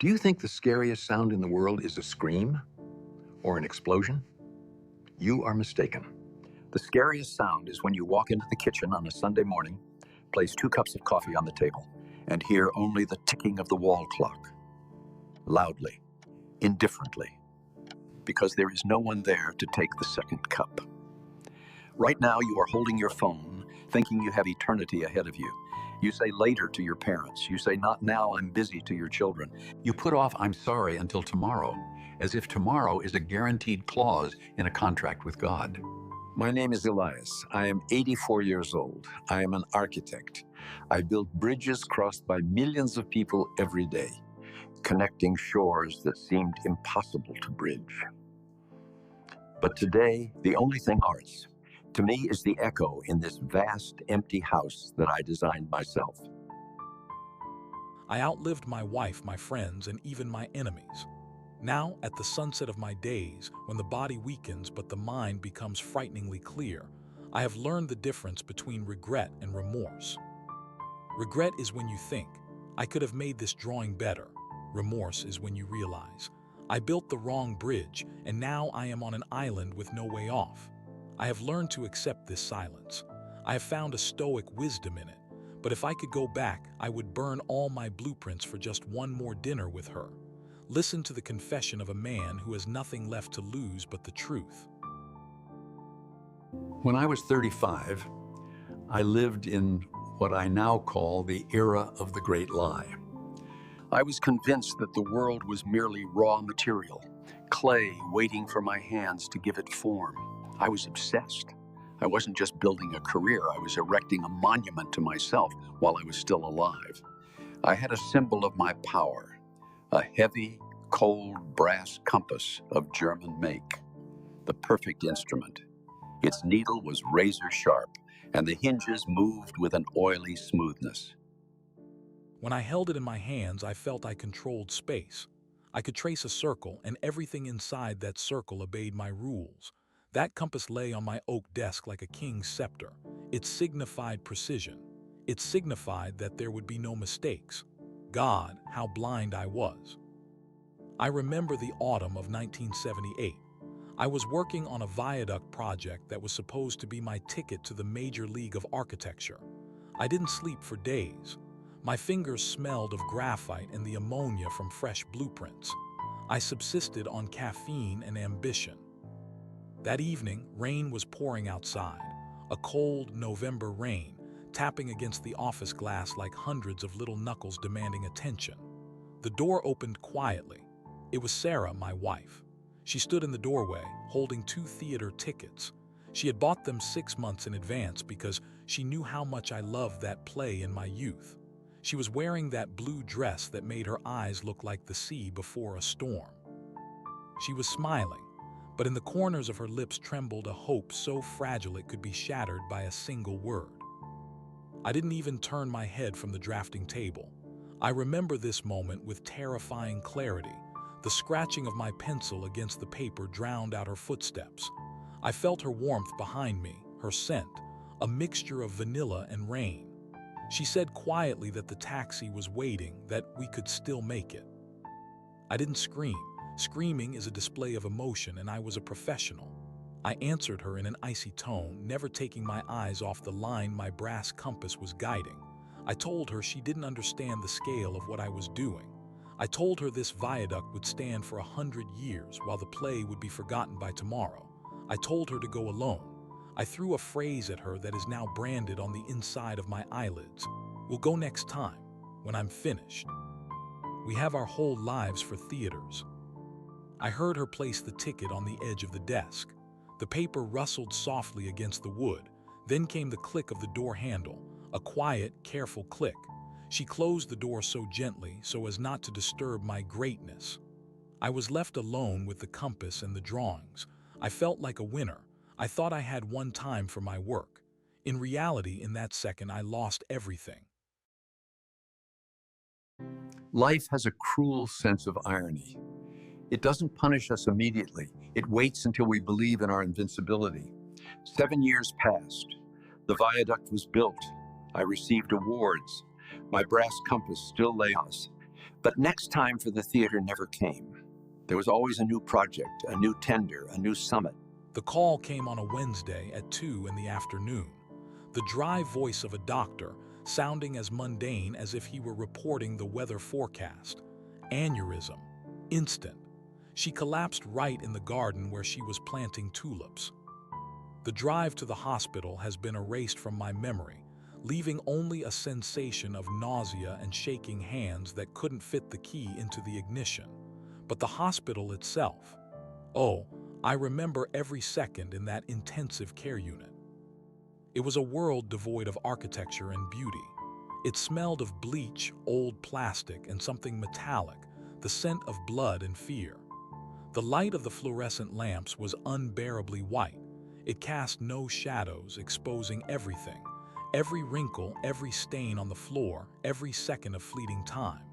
Do you think the scariest sound in the world is a scream or an explosion? You are mistaken. The scariest sound is when you walk into the kitchen on a Sunday morning, place 2 cups of coffee on the table, and hear only the ticking of the wall clock. Loudly, indifferently, because there is no one there to take the second cup. Right now, you are holding your phone, thinking you have eternity ahead of you. You say later to your parents. You say, not now, I'm busy to your children. You put off, I'm sorry, until tomorrow, as if tomorrow is a guaranteed clause in a contract with God. My name is Elias. I am 84 years old. I am an architect. I build bridges crossed by millions of people every day, connecting shores that seemed impossible to bridge. But today, the only thing ours, to me, is the echo in this vast, empty house that I designed myself. I outlived my wife, my friends, and even my enemies. Now, at the sunset of my days, when the body weakens but the mind becomes frighteningly clear, I have learned the difference between regret and remorse. Regret is when you think, I could have made this drawing better. Remorse is when you realize, I built the wrong bridge, and now I am on an island with no way off. I have learned to accept this silence. I have found a stoic wisdom in it. But if I could go back, I would burn all my blueprints for just one more dinner with her. Listen to the confession of a man who has nothing left to lose but the truth. When I was 35, I lived in what I now call the era of the great lie. I was convinced that the world was merely raw material, clay waiting for my hands to give it form. I was obsessed. I wasn't just building a career, I was erecting a monument to myself while I was still alive. I had a symbol of my power, a heavy, cold brass compass of German make, the perfect instrument. Its needle was razor sharp, and the hinges moved with an oily smoothness. When I held it in my hands, I felt I controlled space. I could trace a circle, and everything inside that circle obeyed my rules. That compass lay on my oak desk like a king's scepter. It signified precision. It signified that there would be no mistakes. God, how blind I was. I remember the autumn of 1978. I was working on a viaduct project that was supposed to be my ticket to the major league of architecture. I didn't sleep for days. My fingers smelled of graphite and the ammonia from fresh blueprints. I subsisted on caffeine and ambition. That evening, rain was pouring outside, a cold November rain, tapping against the office glass like hundreds of little knuckles demanding attention. The door opened quietly. It was Sarah, my wife. She stood in the doorway, holding 2 theater tickets. She had bought them 6 months in advance because she knew how much I loved that play in my youth. She was wearing that blue dress that made her eyes look like the sea before a storm. She was smiling, but in the corners of her lips trembled a hope so fragile it could be shattered by a single word. I didn't even turn my head from the drafting table. I remember this moment with terrifying clarity. The scratching of my pencil against the paper drowned out her footsteps. I felt her warmth behind me, her scent, a mixture of vanilla and rain. She said quietly that the taxi was waiting, that we could still make it. I didn't scream. Screaming is a display of emotion, and I was a professional. I answered her in an icy tone, never taking my eyes off the line my brass compass was guiding. I told her she didn't understand the scale of what I was doing. I told her this viaduct would stand for 100 years while the play would be forgotten by tomorrow. I told her to go alone. I threw a phrase at her that is now branded on the inside of my eyelids. We'll go next time, when I'm finished. We have our whole lives for theaters. I heard her place the ticket on the edge of the desk. The paper rustled softly against the wood. Then came the click of the door handle, a quiet, careful click. She closed the door so gently so as not to disturb my greatness. I was left alone with the compass and the drawings. I felt like a winner. I thought I had one time for my work. In reality, in that second, I lost everything. Life has a cruel sense of irony. It doesn't punish us immediately. It waits until we believe in our invincibility. 7 years passed. The viaduct was built. I received awards. My brass compass still lay on us. But next time for the theater never came. There was always a new project, a new tender, a new summit. The call came on a Wednesday at 2 in the afternoon. The dry voice of a doctor, sounding as mundane as if he were reporting the weather forecast. Aneurysm. Instant. She collapsed right in the garden where she was planting tulips. The drive to the hospital has been erased from my memory, leaving only a sensation of nausea and shaking hands that couldn't fit the key into the ignition. But the hospital itself, oh, I remember every second in that intensive care unit. It was a world devoid of architecture and beauty. It smelled of bleach, old plastic, and something metallic, the scent of blood and fear. The light of the fluorescent lamps was unbearably white. It cast no shadows, exposing everything. Every wrinkle, every stain on the floor, every second of fleeting time.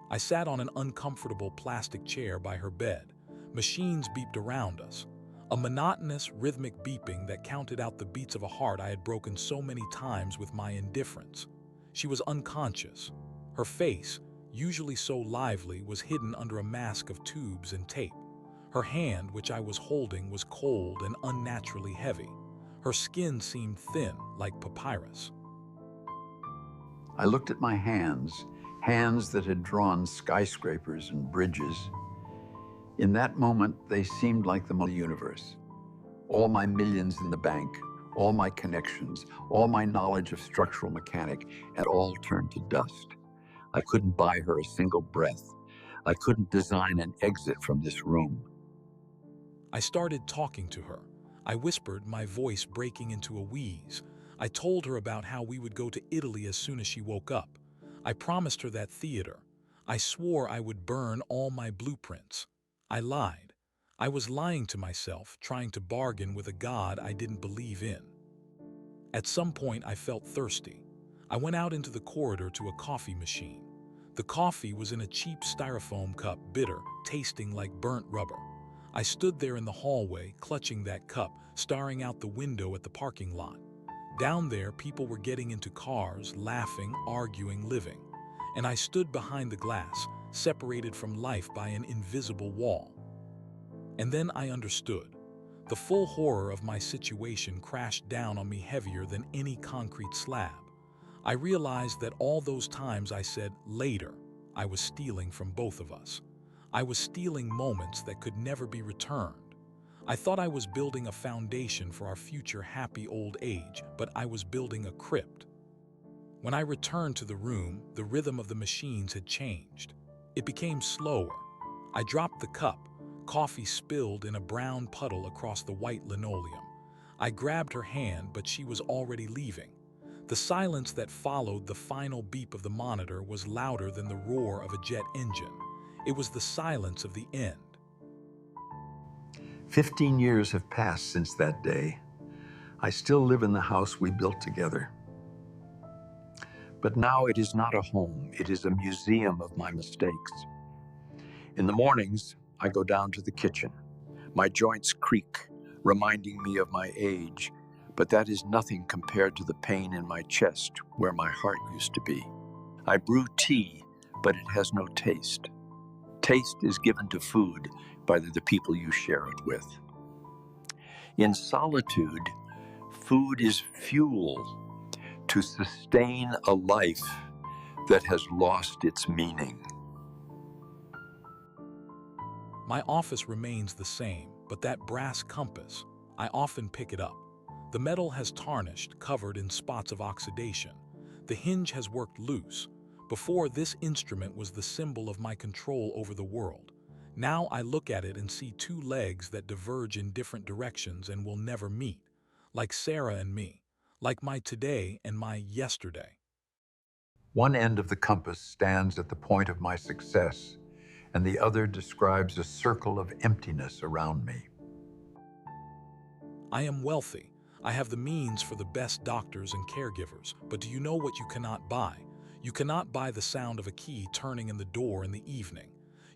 I sat on an uncomfortable plastic chair by her bed. Machines beeped around us. A monotonous, rhythmic beeping that counted out the beats of a heart I had broken so many times with my indifference. She was unconscious. Her face, usually so lively, was hidden under a mask of tubes and tape. Her hand, which I was holding, was cold and unnaturally heavy. Her skin seemed thin, like papyrus. I looked at my hands, hands that had drawn skyscrapers and bridges. In that moment, they seemed like the universe. All my millions in the bank, all my connections, all my knowledge of structural mechanic, had all turned to dust. I couldn't buy her a single breath. I couldn't design an exit from this room. I started talking to her. I whispered, my voice breaking into a wheeze. I told her about how we would go to Italy as soon as she woke up. I promised her that theater. I swore I would burn all my blueprints. I lied. I was lying to myself, trying to bargain with a God I didn't believe in. At some point, I felt thirsty. I went out into the corridor to a coffee machine. The coffee was in a cheap styrofoam cup, bitter, tasting like burnt rubber. I stood there in the hallway, clutching that cup, staring out the window at the parking lot. Down there, people were getting into cars, laughing, arguing, living. And I stood behind the glass, separated from life by an invisible wall. And then I understood. The full horror of my situation crashed down on me heavier than any concrete slab. I realized that all those times I said, later, I was stealing from both of us. I was stealing moments that could never be returned. I thought I was building a foundation for our future happy old age, but I was building a crypt. When I returned to the room, the rhythm of the machines had changed. It became slower. I dropped the cup. Coffee spilled in a brown puddle across the white linoleum. I grabbed her hand, but she was already leaving. The silence that followed the final beep of the monitor was louder than the roar of a jet engine. It was the silence of the end. 15 years have passed since that day. I still live in the house we built together. But now it is not a home, it is a museum of my mistakes. In the mornings, I go down to the kitchen. My joints creak, reminding me of my age, but that is nothing compared to the pain in my chest where my heart used to be. I brew tea, but it has no taste. Taste is given to food by the people you share it with. In solitude, food is fuel to sustain a life that has lost its meaning. My office remains the same, but that brass compass, I often pick it up. The metal has tarnished, covered in spots of oxidation. The hinge has worked loose. Before, this instrument was the symbol of my control over the world. Now I look at it and see two legs that diverge in different directions and will never meet, like Sarah and me, like my today and my yesterday. One end of the compass stands at the point of my success, and the other describes a circle of emptiness around me. I am wealthy. I have the means for the best doctors and caregivers, but do you know what you cannot buy? You cannot buy the sound of a key turning in the door in the evening.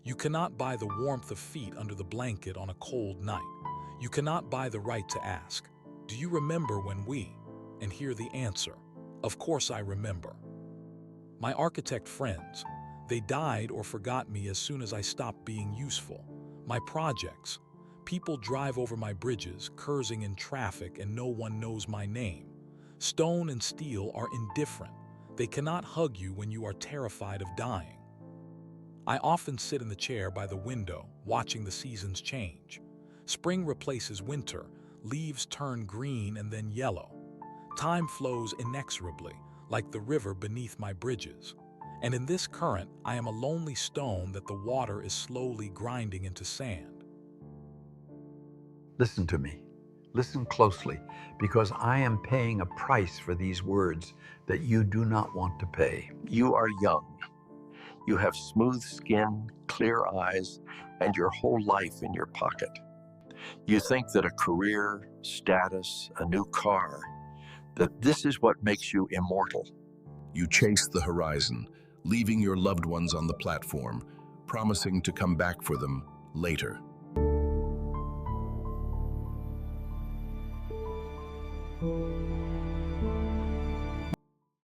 You cannot buy the warmth of feet under the blanket on a cold night. You cannot buy the right to ask, do you remember when we? And hear the answer, of course I remember. My architect friends, They died or forgot me as soon as I stopped being useful. My projects. People drive over my bridges, cursing in traffic, and no one knows my name. Stone and steel are indifferent. They cannot hug you when you are terrified of dying. I often sit in the chair by the window, watching the seasons change. Spring replaces winter, leaves turn green and then yellow. Time flows inexorably, like the river beneath my bridges. And in this current, I am a lonely stone that the water is slowly grinding into sand. Listen to me. Listen closely, because I am paying a price for these words that you do not want to pay. You are young. You have smooth skin, clear eyes, and your whole life in your pocket. You think that a career, status, a new car, that this is what makes you immortal. You chase the horizon, leaving your loved ones on the platform, promising to come back for them later.